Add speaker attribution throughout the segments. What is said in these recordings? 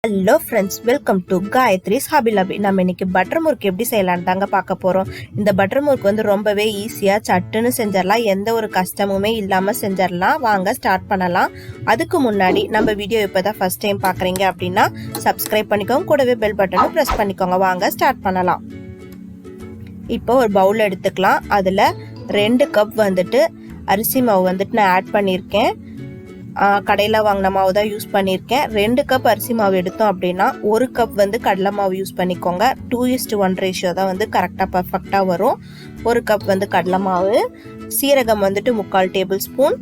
Speaker 1: Hello friends, welcome to Gayathri's HobbyLobby. நம்ம இன்னைக்கு butter முறுக்கு எப்படி செய்யலான்னு தாங்க பார்க்க போகிறோம். இந்த பட்டர் முறுக்கு வந்து ரொம்பவே ஈஸியாக சட்டுன்னு செஞ்சிடலாம், எந்த ஒரு கஷ்டமுமே இல்லாமல் செஞ்சிடலாம். வாங்க ஸ்டார்ட் பண்ணலாம். அதுக்கு முன்னாடி நம்ம வீடியோ இப்போ தான் ஃபர்ஸ்ட் டைம் பார்க்குறீங்க அப்படின்னா சப்ஸ்கிரைப் பண்ணிக்கோங்க, கூடவே பெல் பட்டனும் ப்ரெஸ் பண்ணிக்கோங்க. வாங்க ஸ்டார்ட் பண்ணலாம். இப்போ ஒரு பவுல் எடுத்துக்கலாம். அதில் 2 கப் வந்துட்டு அரிசி மாவு வந்துட்டு நான் ஆட் பண்ணியிருக்கேன். கடையில் வாங்கின மாவு தான் யூஸ் பண்ணியிருக்கேன். 2 கப் அரிசி மாவு எடுத்தோம் அப்படின்னா 1 கப் வந்து கடலை மாவு யூஸ் பண்ணிக்கோங்க. 2:1 ரேஷியோ தான் வந்து கரெக்டாக பர்ஃபெக்டாக வரும். 1 கப் வந்து கடலை மாவு, சீரகம் வந்துட்டு 3/4 டேபிள் ஸ்பூன்,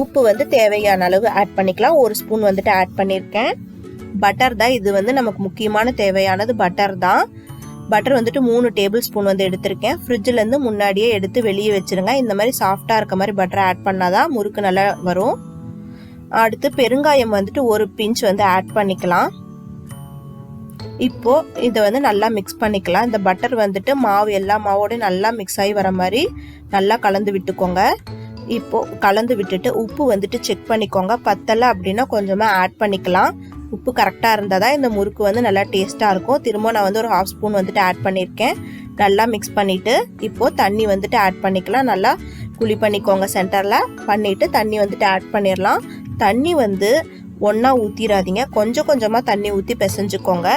Speaker 1: உப்பு வந்து தேவையான அளவு ஆட் பண்ணிக்கலாம். 1 ஸ்பூன் வந்துட்டு ஆட் பண்ணியிருக்கேன். பட்டர் தான் இது வந்து நமக்கு முக்கியமான தேவையானது பட்டர் தான். பட்டர் வந்துட்டு 3 டேபிள் ஸ்பூன் வந்து எடுத்திருக்கேன். ஃப்ரிட்ஜிலேருந்து முன்னாடியே எடுத்து வெளியே வச்சிருங்க. இந்த மாதிரி சாஃப்டாக இருக்க மாதிரி பட்டரை ஆட் பண்ணாதான் முறுக்கு நல்லா வரும். அடுத்து பெருங்காயம் வந்துட்டு 1 பிஞ்ச் வந்து ஆட் பண்ணிக்கலாம். இப்போ இதை வந்து நல்லா மிக்ஸ் பண்ணிக்கலாம். இந்த பட்டர் வந்துட்டு மாவு எல்லா மாவோடையும் நல்லா மிக்ஸ் ஆகி வர மாதிரி நல்லா கலந்து விட்டுக்கோங்க. இப்போ கலந்து விட்டுட்டு உப்பு வந்துட்டு செக் பண்ணிக்கோங்க. பத்தலை அப்படின்னா கொஞ்சமாக ஆட் பண்ணிக்கலாம். உப்பு கரெக்டாக இருந்தால் தான் இந்த முறுக்கு வந்து நல்லா டேஸ்ட்டாக இருக்கும். திரும்ப நான் வந்து ஒரு 1/2 ஸ்பூன் வந்துட்டு ஆட் பண்ணியிருக்கேன். நல்லா மிக்ஸ் பண்ணிவிட்டு இப்போது தண்ணி வந்துட்டு ஆட் பண்ணிக்கலாம். நல்லா குழி பண்ணிக்கோங்க. சென்டரில் பண்ணிவிட்டு தண்ணி வந்துட்டு ஆட் பண்ணிடலாம். தண்ணி வந்து ஒன்றா ஊற்றிடாதீங்க, கொஞ்சம் கொஞ்சமாக தண்ணி ஊற்றி பிசைஞ்சுக்கோங்க.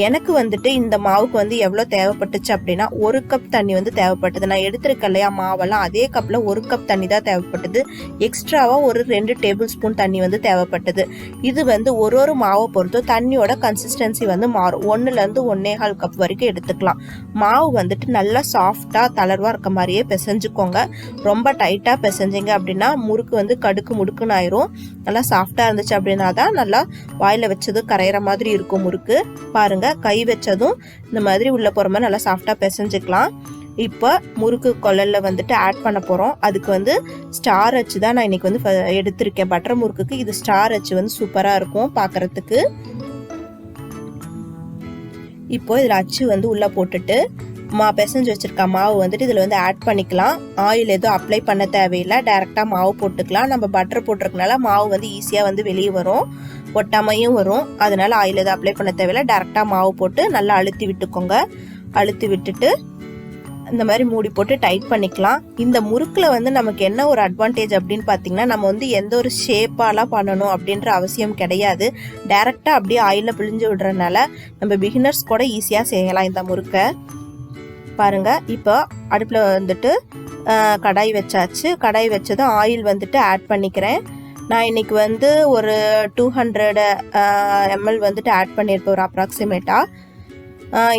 Speaker 1: எனக்கு வந்துட்டு இந்த மாவுக்கு வந்து எவ்வளோ தேவைப்பட்டுச்சு அப்படின்னா 1 கப் தண்ணி வந்து தேவைப்பட்டது. நான் எடுத்துருக்கேன் இல்லையா மாவெல்லாம், அதே கப்பில் 1 கப் தண்ணி தான் தேவைப்பட்டது. எக்ஸ்ட்ராவாக ஒரு 2 டேபிள் ஸ்பூன் தண்ணி வந்து தேவைப்பட்டது. இது வந்து ஒரு மாவை பொறுத்து தண்ணியோட கன்சிஸ்டன்சி வந்து மாறும். 1லேருந்து 1.25 கப் வரைக்கும் எடுத்துக்கலாம். மாவு வந்துட்டு நல்லா சாஃப்டாக தளர்வாக இருக்க மாதிரியே பிசைஞ்சுக்கோங்க. ரொம்ப டைட்டாக பிசைஞ்சிங்க அப்படின்னா முறுக்கு வந்து கடுக்கு முடுக்குன்னு ஆயிரும். நல்லா சாஃப்டாக இருந்துச்சு அப்படின்னா தான் நல்லா வாயில வச்சது கரையிற மாதிரி இருக்கும் முறுக்கு. பாருங்க, கை வச்சதும் இந்த மாதிரி உள்ள போற மாதிரி நல்லா சாஃப்டா பிசைஞ்சுக்கலாம். இப்போ முறுக்கு கொள்ளல்ல வந்துட்டு ஆட் பண்ண போறோம். அதுக்கு வந்து ஸ்டார் அச்சு தான் நான் இன்னைக்கு வந்து எடுத்திருக்கேன். பட்டர் முறுக்குக்கு இது ஸ்டார் அச்சு வந்து சூப்பரா இருக்கும் பார்க்கறதுக்கு. இப்போ இதில் அச்சு வந்து உள்ள போட்டுட்டு பிசைஞ்சு வச்சிருக்க மாவு வந்துட்டு இதில் வந்து ஆட் பண்ணிக்கலாம். ஆயில் எதுவும் அப்ளை பண்ண தேவையில்லை, டைரெக்டாக மாவு போட்டுக்கலாம். நம்ம பட்டர் போட்டிருக்கனால மாவு வந்து ஈஸியாக வந்து வெளியே வரும், ஒட்டாமையும் வரும். அதனால ஆயில் எதுவும் அப்ளை பண்ண தேவையில்லை, டைரெக்டாக மாவு போட்டு நல்லா அழுத்தி விட்டுக்கோங்க. அழுத்தி விட்டுட்டு இந்த மாதிரி மூடி போட்டு டைட் பண்ணிக்கலாம். இந்த முறுக்கில் வந்து நமக்கு என்ன ஒரு அட்வான்டேஜ் அப்படின்னு பார்த்தீங்கன்னா, நம்ம வந்து எந்த ஒரு ஷேப்பாலாம் பண்ணணும் அப்படின்ற அவசியம் கிடையாது. டைரெக்டாக அப்படியே ஆயிலில் பிழிஞ்சு விடுறதுனால நம்ம பிகினர்ஸ் கூட ஈஸியாக செய்யலாம் இந்த முறுக்கை. பாருங்க, இப்போ அடுப்பில் வந்துட்டு கடாய் வச்சாச்சு. கடாய் வச்சதும் ஆயில் வந்துட்டு ஆட் பண்ணிக்கிறேன். நான் இன்னைக்கு வந்து ஒரு 200 ml வந்துட்டு ஆட் பண்ணியிருப்பேன் ஒரு அப்ராக்சிமேட்டாக.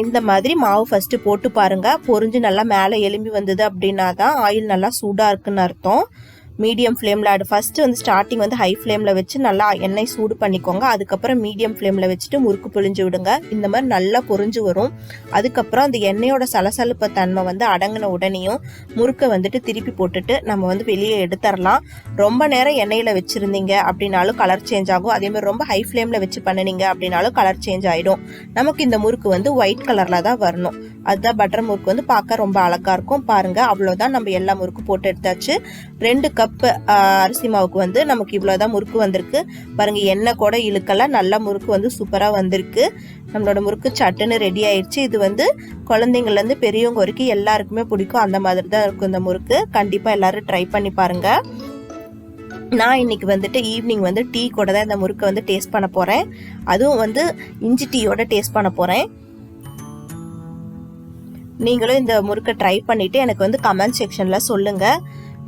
Speaker 1: இந்த மாதிரி மாவு ஃபஸ்ட்டு போட்டு பாருங்கள். பொரிஞ்சு நல்லா மேலே எலும்பி வந்தது அப்படின்னா தான் ஆயில் நல்லா சூடாக இருக்குன்னு அர்த்தம். மீடியம் ஃப்ளேமில் ஆடு. ஃபஸ்ட்டு வந்து ஸ்டார்டிங் வந்து ஹை ஃப்ளேமில் வச்சு நல்லா எண்ணெய் சூடு பண்ணிக்கோங்க. அதுக்கப்புறம் மீடியம் ஃப்ளேமில் வச்சுட்டு முறுக்கு பொழிஞ்சு விடுங்க. இந்த மாதிரி நல்லா பொரிஞ்சு வரும். அதுக்கப்புறம் அந்த எண்ணெயோட சலசலப்பு தன்மை வந்து அடங்கின உடனேயும் முறுக்கை வந்துட்டு திருப்பி போட்டுட்டு நம்ம வந்து வெளியே எடுத்துடலாம். ரொம்ப நேரம் எண்ணெயில் வச்சுருந்தீங்க அப்படின்னாலும் கலர் சேஞ்ச் ஆகும். அதேமாதிரி ரொம்ப ஹை ஃப்ளேமில் வச்சு பண்ணினீங்க அப்படின்னாலும் கலர் சேஞ்ச் ஆகிடும். நமக்கு இந்த முறுக்கு வந்து ஒயிட் கலரில் தான் வரணும். அதுதான் பட்டர் முறுக்கு வந்து பார்க்க ரொம்ப அழகாக இருக்கும். பாருங்கள், அவ்வளோதான். நம்ம எல்லா முறுக்கு போட்டு எடுத்தாச்சு. 2 கப் அரிசி மாவுக்கு வந்து நமக்கு இவ்வளோதான் முறுக்கு வந்திருக்கு. பாருங்கள், எண்ணெய் கூட இழுக்கல, நல்ல முறுக்கு வந்து சூப்பராக வந்திருக்கு. நம்மளோட முறுக்கு சட்டுன்னு ரெடி ஆயிடுச்சு. இது வந்து குழந்தைங்கள்லேருந்து பெரியவங்க வரைக்கும் எல்லாருக்குமே பிடிக்கும். அந்த மாதிரி தான் இருக்கும் இந்த முறுக்கு. கண்டிப்பாக எல்லாரும் ட்ரை பண்ணி பாருங்கள். நான் இன்னைக்கு வந்துட்டு ஈவினிங் வந்து டீ கூட தான் இந்த முறுக்கை வந்து டேஸ்ட் பண்ண போகிறேன். அதுவும் வந்து இஞ்சி டீயோட டேஸ்ட் பண்ண போகிறேன். நீங்களும் இந்த முறுக்கை ட்ரை பண்ணிவிட்டு எனக்கு வந்து கமெண்ட் செக்ஷனில் சொல்லுங்கள்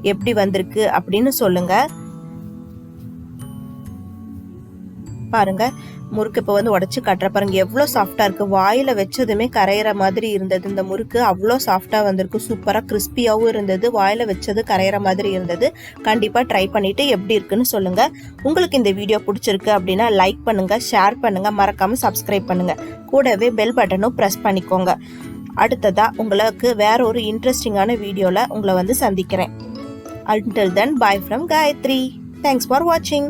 Speaker 1: எப்படி வந்திருக்கு அப்படின்னு சொல்லுங்கள். பாருங்கள், முறுக்கு இப்போ வந்து உடச்சி கட்டுற பாருங்க, எவ்வளோ சாஃப்டாக இருக்குது. வாயில் வச்சதுமே கரையிற மாதிரி இருந்தது. இந்த முறுக்கு அவ்வளோ சாஃப்டாக வந்திருக்கு. சூப்பராக கிறிஸ்பியாகவும் இருந்தது. வாயில் வச்சது கரையிற மாதிரி இருந்தது. கண்டிப்பாக ட்ரை பண்ணிவிட்டு எப்படி இருக்குன்னு சொல்லுங்கள். உங்களுக்கு இந்த வீடியோ பிடிச்சிருக்கு அப்படின்னா லைக் பண்ணுங்கள், ஷேர் பண்ணுங்கள், மறக்காமல் சப்ஸ்கிரைப் பண்ணுங்கள். கூடவே பெல் பட்டனும் ப்ரெஸ் பண்ணிக்கோங்க. அடுத்ததாக உங்களுக்கு வேற ஒரு இன்ட்ரெஸ்டிங்கான வீடியோவில் உங்களை வந்து சந்திக்கிறேன். Until then, bye from Gayathri. Thanks for watching.